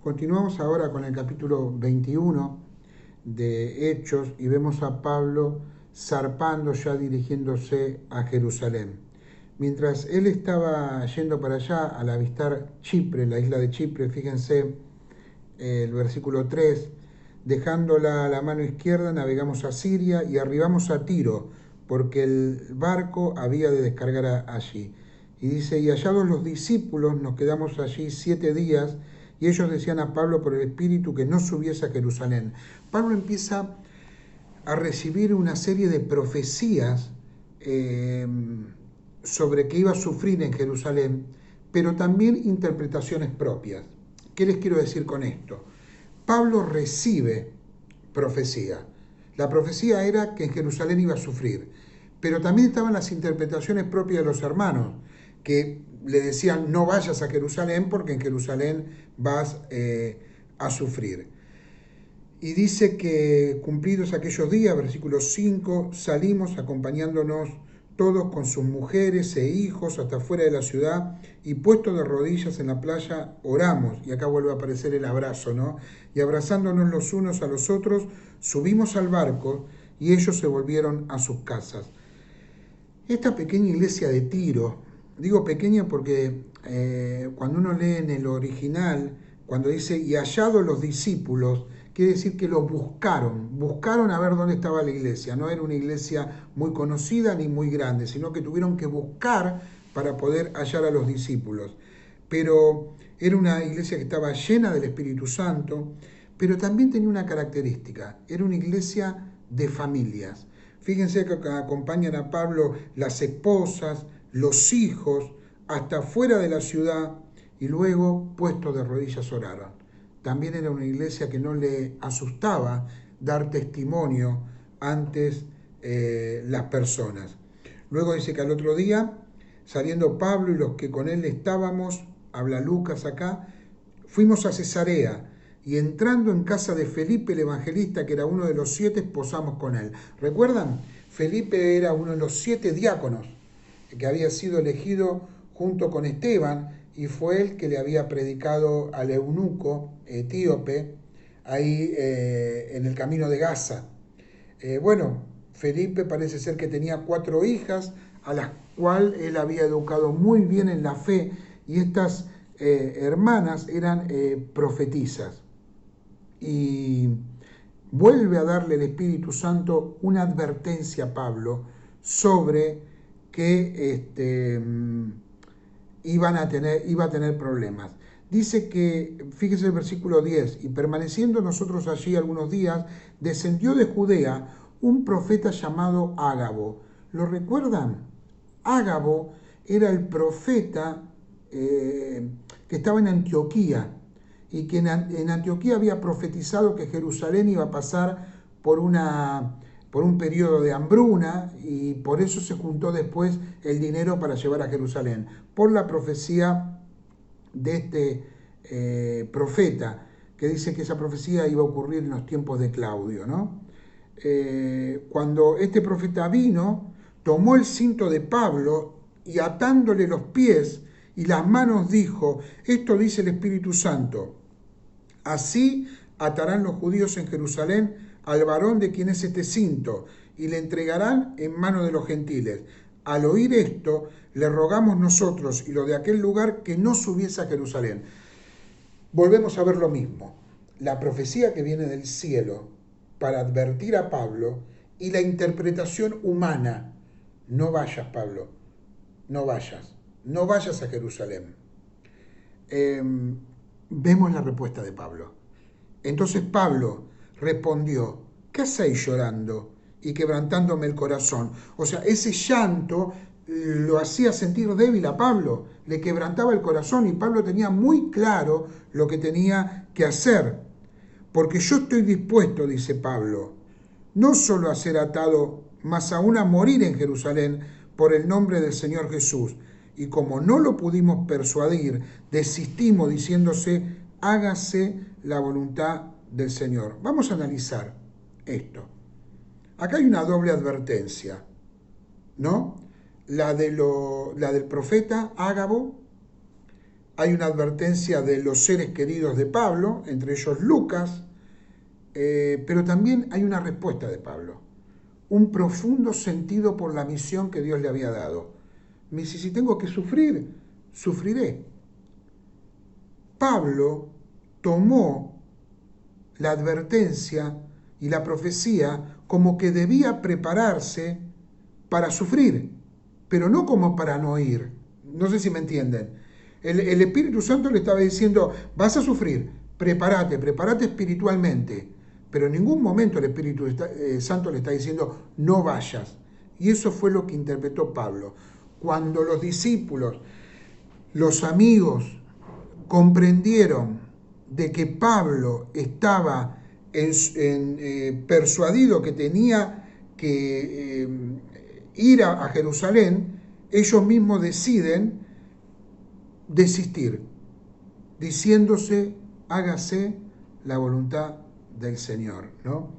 Continuamos ahora con el capítulo 21 de Hechos y vemos a Pablo zarpando ya dirigiéndose a Jerusalén. Mientras él estaba yendo para allá al avistar Chipre, la isla de Chipre, fíjense el versículo 3, dejándola a la mano izquierda navegamos a Siria y arribamos a Tiro, porque el barco había de descargar allí. Y dice, y hallados los discípulos nos quedamos allí 7 días, y ellos decían a Pablo por el Espíritu que no subiese a Jerusalén. Pablo empieza a recibir una serie de profecías sobre que iba a sufrir en Jerusalén, pero también interpretaciones propias. ¿Qué les quiero decir con esto? Pablo recibe profecía. La profecía era que en Jerusalén iba a sufrir, pero también estaban las interpretaciones propias de los hermanos, que le decían no vayas a Jerusalén porque en Jerusalén vas a sufrir. Y dice que cumplidos aquellos días, versículo 5, salimos acompañándonos todos con sus mujeres e hijos hasta fuera de la ciudad y puestos de rodillas en la playa oramos. Y acá vuelve a aparecer el abrazo, ¿no? Y abrazándonos los unos a los otros, subimos al barco y ellos se volvieron a sus casas. Esta pequeña iglesia de Tiro, digo pequeña porque cuando uno lee en el original, cuando dice y hallados los discípulos, quiere decir que los buscaron a ver dónde estaba la iglesia. No era una iglesia muy conocida ni muy grande, sino que tuvieron que buscar para poder hallar a los discípulos. Pero era una iglesia que estaba llena del Espíritu Santo, pero también tenía una característica, era una iglesia de familias. Fíjense que acompañan a Pablo las esposas, los hijos, hasta fuera de la ciudad, y luego, puestos de rodillas, oraron. También era una iglesia que no le asustaba dar testimonio antes las personas. Luego dice que al otro día, saliendo Pablo y los que con él estábamos, habla Lucas acá, fuimos a Cesarea y entrando en casa de Felipe el evangelista, que era uno de los 7, posamos con él. ¿Recuerdan? Felipe era uno de los 7 diáconos que había sido elegido junto con Esteban y fue él que le había predicado al eunuco etíope ahí en el camino de Gaza. Bueno, Felipe parece ser que tenía 4 hijas a las cuales él había educado muy bien en la fe y estas hermanas eran profetisas. Y vuelve a darle el Espíritu Santo una advertencia a Pablo sobre que iba a tener problemas. Dice que, fíjese el versículo 10, y permaneciendo nosotros allí algunos días, descendió de Judea un profeta llamado Ágabo. ¿Lo recuerdan? Ágabo era el profeta que estaba en Antioquía y que en Antioquía había profetizado que Jerusalén iba a pasar por un periodo de hambruna y por eso se juntó después el dinero para llevar a Jerusalén, por la profecía de este profeta, que dice que esa profecía iba a ocurrir en los tiempos de Claudio, ¿no? Cuando este profeta vino, tomó el cinto de Pablo y atándole los pies y las manos dijo, esto dice el Espíritu Santo, así atarán los judíos en Jerusalén al varón de quien es este cinto y le entregarán en mano de los gentiles. Al oír esto, le rogamos nosotros y los de aquel lugar que no subiese a Jerusalén. Volvemos a ver lo mismo. La profecía que viene del cielo para advertir a Pablo y la interpretación humana. No vayas, Pablo, no vayas a Jerusalén. Vemos la respuesta de Pablo. Entonces Pablo respondió, ¿qué hacéis llorando y quebrantándome el corazón? O sea, ese llanto lo hacía sentir débil a Pablo, le quebrantaba el corazón y Pablo tenía muy claro lo que tenía que hacer. Porque yo estoy dispuesto, dice Pablo, no solo a ser atado, mas aún a morir en Jerusalén por el nombre del Señor Jesús. Y como no lo pudimos persuadir, desistimos diciéndose, hágase la voluntad del Señor. Vamos a analizar esto. Acá hay una doble advertencia, ¿no? La del profeta Ágabo hay una advertencia de los seres queridos de Pablo, entre ellos Lucas, pero también hay una respuesta de Pablo, un profundo sentido por la misión que Dios le había dado. Me dice, si tengo que sufrir, sufriré. Pablo tomó la advertencia y la profecía como que debía prepararse para sufrir, pero no como para no ir. No sé si me entienden. El Espíritu Santo le estaba diciendo, vas a sufrir, prepárate espiritualmente, pero en ningún momento el Espíritu Santo le está diciendo, no vayas. Y eso fue lo que interpretó Pablo. Cuando los discípulos, los amigos, comprendieron de que Pablo estaba persuadido que tenía que ir a Jerusalén, ellos mismos deciden desistir, diciéndose, hágase la voluntad del Señor, ¿no?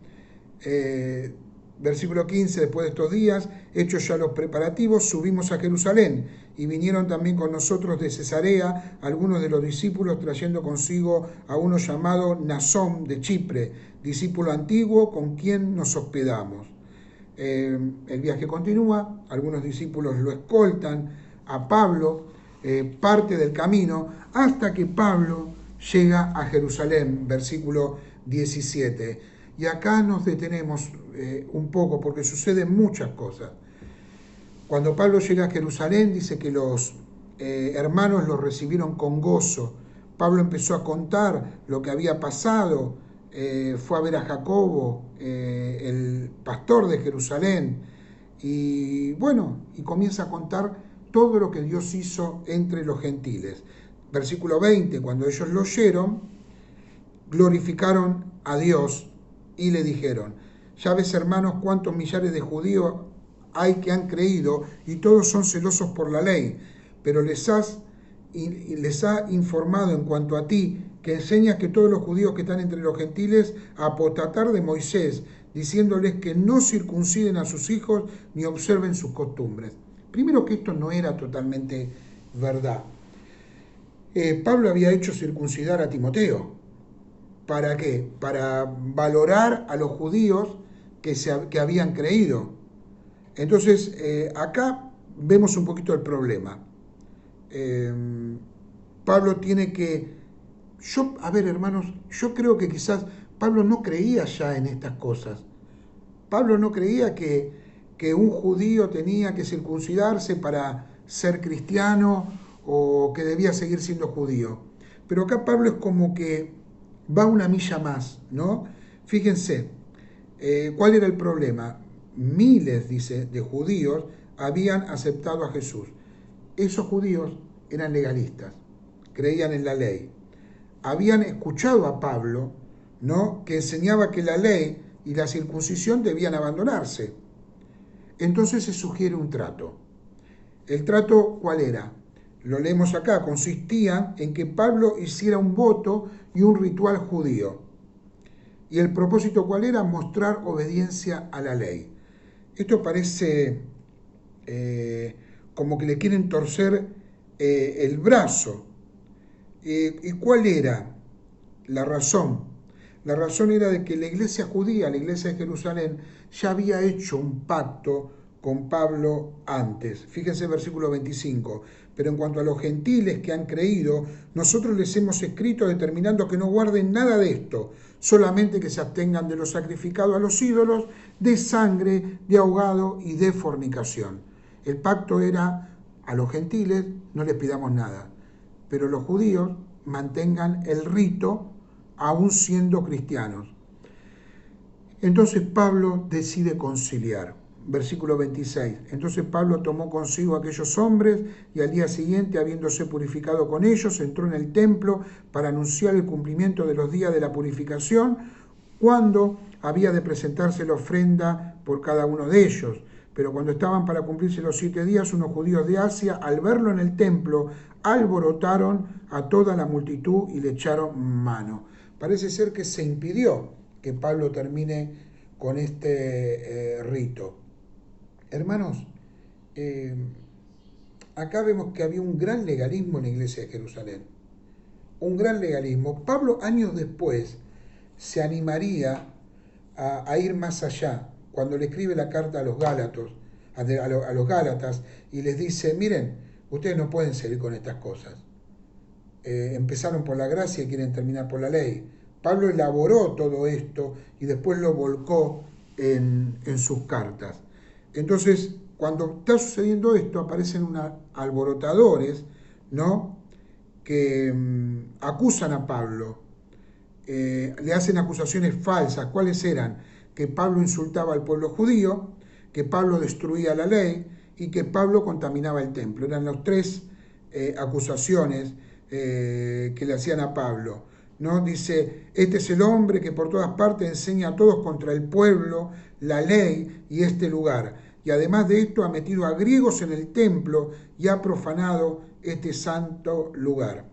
Versículo 15, después de estos días, hechos ya los preparativos, subimos a Jerusalén, y vinieron también con nosotros de Cesarea algunos de los discípulos, trayendo consigo a uno llamado Nasón de Chipre, discípulo antiguo con quien nos hospedamos. El viaje continúa, algunos discípulos lo escoltan a Pablo, parte del camino, hasta que Pablo llega a Jerusalén, versículo 17. Y acá nos detenemos un poco porque suceden muchas cosas. Cuando Pablo llega a Jerusalén, dice que los hermanos lo recibieron con gozo. Pablo empezó a contar lo que había pasado, fue a ver a Jacobo, el pastor de Jerusalén, y bueno, y comienza a contar todo lo que Dios hizo entre los gentiles. Versículo 20, cuando ellos lo oyeron, glorificaron a Dios y le dijeron, ya ves, hermanos, cuántos millares de judíos hay que han creído y todos son celosos por la ley, pero les ha informado en cuanto a ti, que enseñas que todos los judíos que están entre los gentiles apostatar de Moisés, diciéndoles que no circunciden a sus hijos ni observen sus costumbres. Primero, que esto no era totalmente verdad. Pablo había hecho circuncidar a Timoteo. ¿Para qué? Para valorar a los judíos que habían creído. Entonces, acá vemos un poquito el problema. Pablo tiene que... a ver, hermanos, yo creo que quizás Pablo no creía ya en estas cosas. Pablo no creía que un judío tenía que circuncidarse para ser cristiano o que debía seguir siendo judío. Pero acá Pablo es como que va una milla más, ¿no? Fíjense, ¿cuál era el problema? Miles, dice, de judíos habían aceptado a Jesús. Esos judíos eran legalistas, creían en la ley. Habían escuchado a Pablo, ¿no?, que enseñaba que la ley y la circuncisión debían abandonarse. Entonces se sugiere un trato. ¿El trato cuál era? Lo leemos acá, consistía en que Pablo hiciera un voto y un ritual judío. ¿Y el propósito cuál era? Mostrar obediencia a la ley. Esto parece como que le quieren torcer el brazo. ¿Y cuál era la razón? La razón era de que la iglesia judía, la iglesia de Jerusalén, ya había hecho un pacto con Pablo antes. Fíjense el versículo 25. Pero en cuanto a los gentiles que han creído, nosotros les hemos escrito determinando que no guarden nada de esto, solamente que se abstengan de lo sacrificado a los ídolos, de sangre, de ahogado y de fornicación. El pacto era, a los gentiles no les pidamos nada, pero los judíos mantengan el rito aún siendo cristianos. Entonces Pablo decide conciliar. Versículo 26. Entonces Pablo tomó consigo a aquellos hombres y al día siguiente, habiéndose purificado con ellos, entró en el templo para anunciar el cumplimiento de los días de la purificación, cuando había de presentarse la ofrenda por cada uno de ellos. Pero cuando estaban para cumplirse los 7 días, unos judíos de Asia, al verlo en el templo, alborotaron a toda la multitud y le echaron mano. Parece ser que se impidió que Pablo termine con este rito. Hermanos, acá vemos que había un gran legalismo en la iglesia de Jerusalén. Un gran legalismo. Pablo, años después, se animaría a ir más allá, cuando le escribe la carta a los Gálatas, a los Gálatas, y les dice, miren, ustedes no pueden seguir con estas cosas. Empezaron por la gracia y quieren terminar por la ley. Pablo elaboró todo esto y después lo volcó en sus cartas. Entonces, cuando está sucediendo esto, aparecen unos alborotadores, ¿no?, que acusan a Pablo, le hacen acusaciones falsas. ¿Cuáles eran? Que Pablo insultaba al pueblo judío, que Pablo destruía la ley y que Pablo contaminaba el templo. Eran las tres acusaciones que le hacían a Pablo, ¿no? Dice, este es el hombre que por todas partes enseña a todos contra el pueblo, la ley y este lugar. Y además de esto ha metido a griegos en el templo y ha profanado este santo lugar.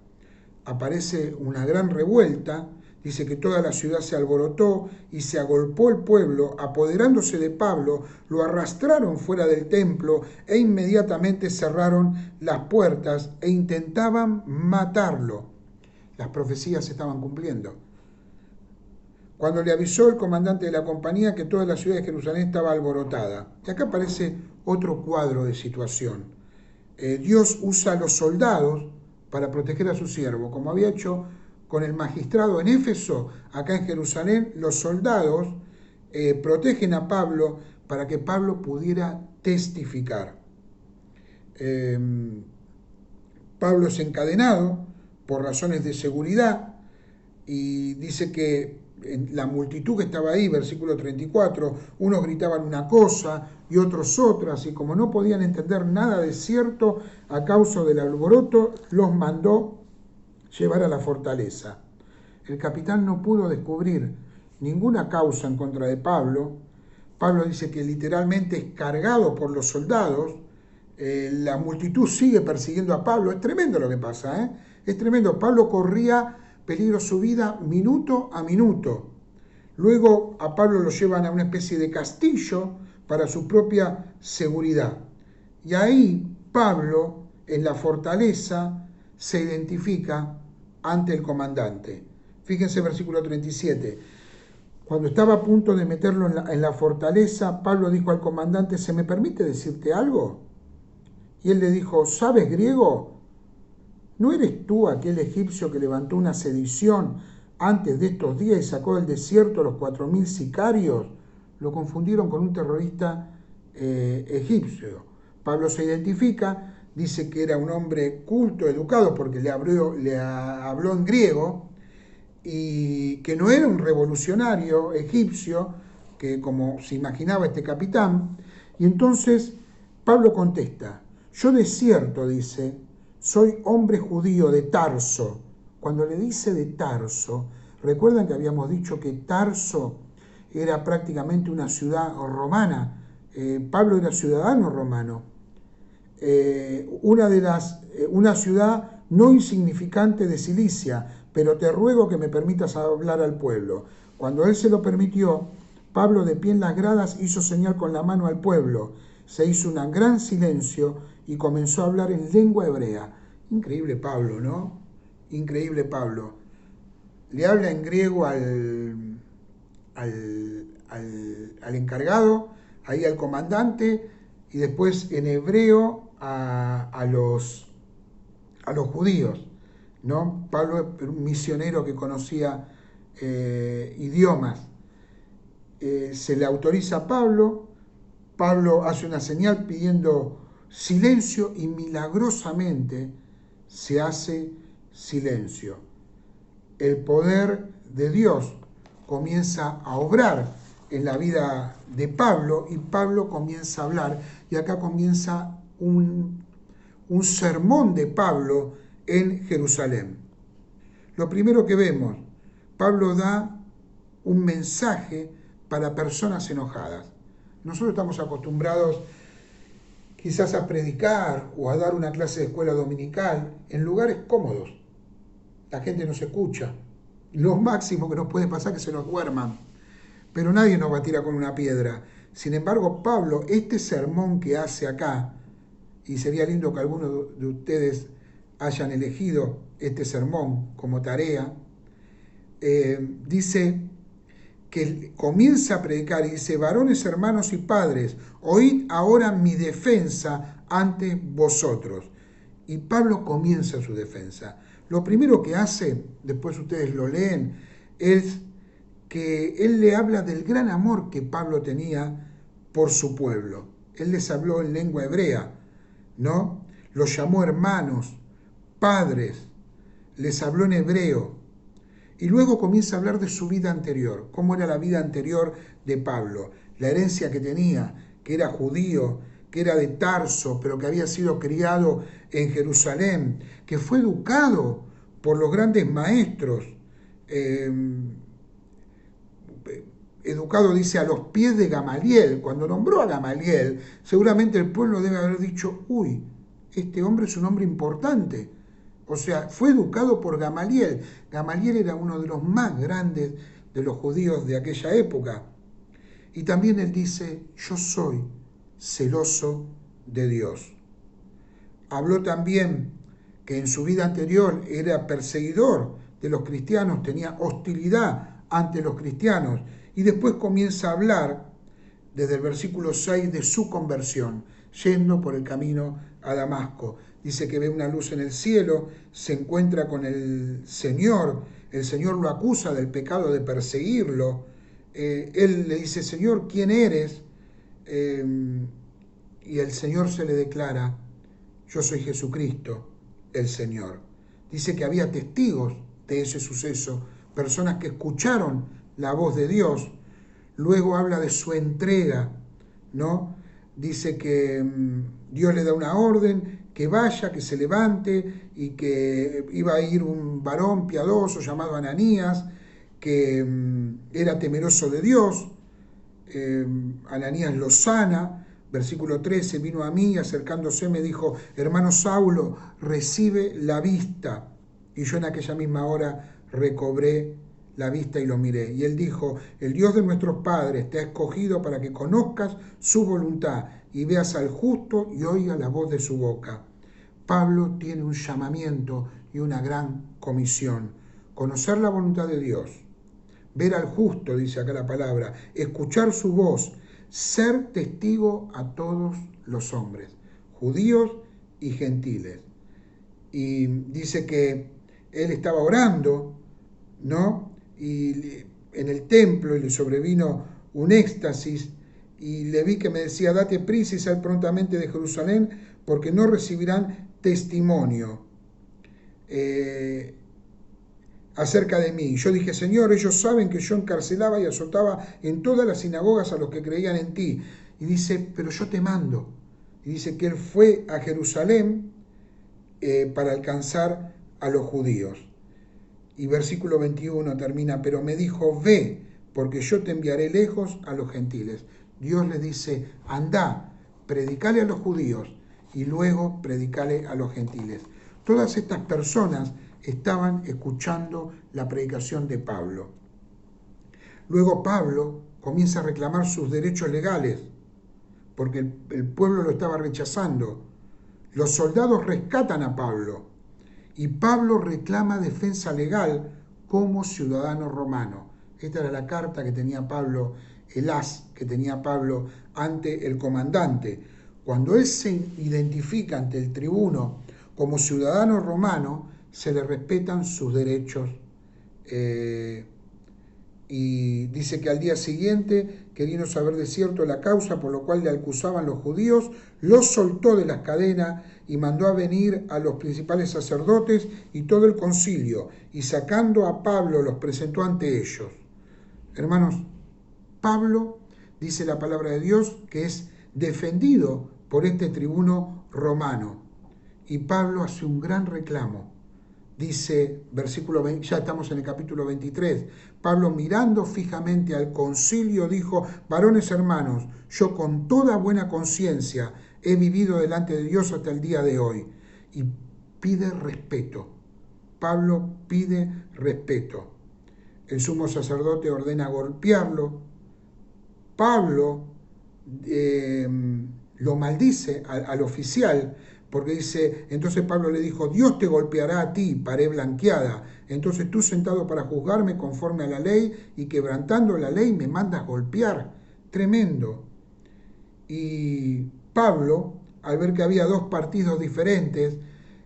Aparece una gran revuelta. Dice que toda la ciudad se alborotó y se agolpó el pueblo, apoderándose de Pablo, lo arrastraron fuera del templo e inmediatamente cerraron las puertas e intentaban matarlo. Las profecías se estaban cumpliendo. Cuando le avisó el comandante de la compañía que toda la ciudad de Jerusalén estaba alborotada. Y acá aparece otro cuadro de situación. Dios usa a los soldados para proteger a su siervo, como había hecho con el magistrado en Éfeso. Acá en Jerusalén los soldados protegen a Pablo para que Pablo pudiera testificar. Pablo es encadenado por razones de seguridad y dice que la multitud que estaba ahí, versículo 34, unos gritaban una cosa y otros otras, y como no podían entender nada de cierto a causa del alboroto, los mandó llevar a la fortaleza. El capitán no pudo descubrir ninguna causa en contra de Pablo. Pablo dice que literalmente es cargado por los soldados. La multitud sigue persiguiendo a Pablo. Es tremendo lo que pasa, ¿eh? Es tremendo. Pablo corría peligro su vida minuto a minuto. Luego a Pablo lo llevan a una especie de castillo para su propia seguridad. Y ahí Pablo, en la fortaleza, se identifica ante el comandante. Fíjense versículo 37. Cuando estaba a punto de meterlo en la fortaleza, Pablo dijo al comandante, ¿se me permite decirte algo? Y él le dijo, ¿sabes griego? ¿No eres tú aquel egipcio que levantó una sedición antes de estos días y sacó del desierto a los 4.000 sicarios? Lo confundieron con un terrorista egipcio. Pablo se identifica, dice que era un hombre culto, educado, porque le habló en griego, y que no era un revolucionario egipcio, que como se imaginaba este capitán. Y entonces Pablo contesta, yo de cierto, dice, soy hombre judío de Tarso. Cuando le dice de Tarso, recuerdan que habíamos dicho que Tarso era prácticamente una ciudad romana. Pablo era ciudadano romano. Una ciudad no insignificante de Cilicia, pero te ruego que me permitas hablar al pueblo. Cuando él se lo permitió, Pablo de pie en las gradas hizo señal con la mano al pueblo. Se hizo un gran silencio y comenzó a hablar en lengua hebrea. Increíble Pablo, ¿no? Increíble Pablo. Le habla en griego al encargado, ahí al comandante, y después en hebreo a los judíos, ¿no? Pablo era un misionero que conocía idiomas. Se le autoriza a Pablo. Pablo hace una señal pidiendo silencio y milagrosamente se hace silencio. El poder de Dios comienza a obrar en la vida de Pablo y Pablo comienza a hablar. Y acá comienza un sermón de Pablo en Jerusalén. Lo primero que vemos, Pablo da un mensaje para personas enojadas. Nosotros estamos acostumbrados quizás a predicar o a dar una clase de escuela dominical en lugares cómodos. La gente nos escucha. Lo máximo que nos puede pasar es que se nos duerman. Pero nadie nos va a tirar con una piedra. Sin embargo, Pablo, este sermón que hace acá, y sería lindo que algunos de ustedes hayan elegido este sermón como tarea, dice que comienza a predicar y dice: varones, hermanos y padres, oíd ahora mi defensa ante vosotros. Y Pablo comienza su defensa. Lo primero que hace, después ustedes lo leen, es que él le habla del gran amor que Pablo tenía por su pueblo. Él les habló en lengua hebrea, ¿no? Los llamó hermanos, padres, les habló en hebreo. Y luego comienza a hablar de su vida anterior, cómo era la vida anterior de Pablo, la herencia que tenía, que era judío, que era de Tarso, pero que había sido criado en Jerusalén, que fue educado por los grandes maestros, educado, dice, a los pies de Gamaliel. Cuando nombró a Gamaliel, seguramente el pueblo debe haber dicho: uy, este hombre es un hombre importante. O sea, fue educado por Gamaliel. Gamaliel era uno de los más grandes de los judíos de aquella época. Y también él dice: yo soy celoso de Dios. Habló también que en su vida anterior era perseguidor de los cristianos, tenía hostilidad ante los cristianos. Y después comienza a hablar, desde el versículo 6, de su conversión, yendo por el camino a Damasco. Dice que ve una luz en el cielo, se encuentra con el Señor lo acusa del pecado de perseguirlo. Él le dice: Señor, ¿quién eres? Y el Señor se le declara: yo soy Jesucristo, el Señor. Dice que había testigos de ese suceso, personas que escucharon la voz de Dios. Luego habla de su entrega, ¿no? Dice que Dios le da una orden, que vaya, que se levante, y que iba a ir un varón piadoso llamado Ananías, que era temeroso de Dios. Ananías lo sana. Versículo 13, vino a mí, acercándose me dijo: hermano Saulo, recibe la vista. Y yo en aquella misma hora recobré la vista y lo miré. Y él dijo: el Dios de nuestros padres te ha escogido para que conozcas su voluntad y veas al justo y oigas la voz de su boca. Pablo tiene un llamamiento y una gran comisión: conocer la voluntad de Dios, ver al justo, dice acá la palabra, escuchar su voz, ser testigo a todos los hombres, judíos y gentiles. Y dice que él estaba orando, ¿no? Y en el templo, y le sobrevino un éxtasis, y le vi que me decía: date prisa y sal prontamente de Jerusalén, porque no recibirán testimonio acerca de mí. Yo dije: Señor, ellos saben que yo encarcelaba y azotaba en todas las sinagogas a los que creían en ti. Y dice: pero yo te mando. Y dice que él fue a Jerusalén para alcanzar a los judíos. Y versículo 21 termina: pero me dijo: ve, porque yo te enviaré lejos a los gentiles. Dios le dice: anda, predicale a los judíos y luego predicale a los gentiles. Todas estas personas estaban escuchando la predicación de Pablo. Luego Pablo comienza a reclamar sus derechos legales, porque el pueblo lo estaba rechazando. Los soldados rescatan a Pablo y Pablo reclama defensa legal como ciudadano romano. Esta era la carta que tenía Pablo, el as que tenía Pablo ante el comandante. Cuando él se identifica ante el tribuno como ciudadano romano, se le respetan sus derechos. Y dice que al día siguiente, queriendo saber de cierto la causa por lo cual le acusaban los judíos, los soltó de las cadenas y mandó a venir a los principales sacerdotes y todo el concilio, y sacando a Pablo los presentó ante ellos. Hermanos, Pablo, dice la palabra de Dios, que es defendido por este tribuno romano. Y Pablo hace un gran reclamo. Dice, versículo 20, ya estamos en el capítulo 23, Pablo, mirando fijamente al concilio, dijo: varones hermanos, yo con toda buena conciencia he vivido delante de Dios hasta el día de hoy. Y pide respeto. Pablo pide respeto. El sumo sacerdote ordena golpearlo. Pablo lo maldice al oficial, porque dice, entonces Pablo le dijo, Dios te golpeará a ti, pared blanqueada, entonces tú sentado para juzgarme conforme a la ley y quebrantando la ley me mandas golpear. Tremendo. Y Pablo, al ver que había dos partidos diferentes,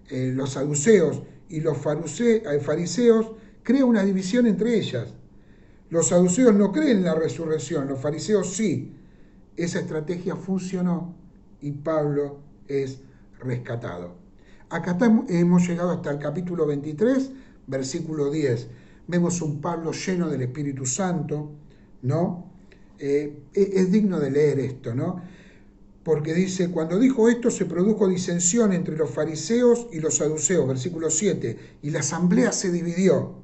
los saduceos y los fariseos, crea una división entre ellas. Los saduceos no creen en la resurrección, los fariseos sí. Esa estrategia funcionó y Pablo es rescatado. Acá hemos llegado hasta el capítulo 23, versículo 10. Vemos un Pablo lleno del Espíritu Santo, ¿no? Es digno de leer esto, ¿no? Porque dice, cuando dijo esto se produjo disensión entre los fariseos y los saduceos, versículo 7, y la asamblea se dividió,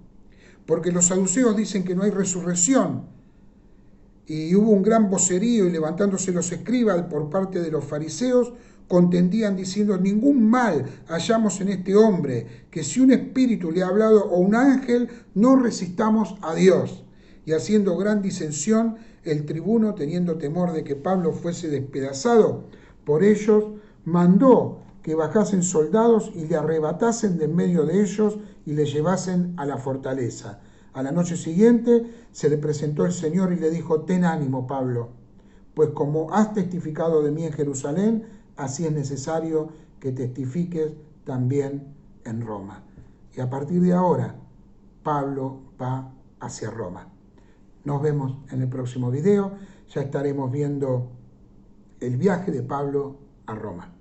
porque los saduceos dicen que no hay resurrección, y hubo un gran vocerío y levantándose los escribas por parte de los fariseos, contendían diciendo, ningún mal hallamos en este hombre, que si un espíritu le ha hablado o un ángel, no resistamos a Dios. Y haciendo gran disensión, el tribuno, teniendo temor de que Pablo fuese despedazado por ellos, mandó que bajasen soldados y le arrebatasen de en medio de ellos y le llevasen a la fortaleza. A la noche siguiente se le presentó el Señor y le dijo, ten ánimo, Pablo, pues como has testificado de mí en Jerusalén, así es necesario que testifiques también en Roma. Y a partir de ahora, Pablo va hacia Roma. Nos vemos en el próximo video, ya estaremos viendo el viaje de Pablo a Roma.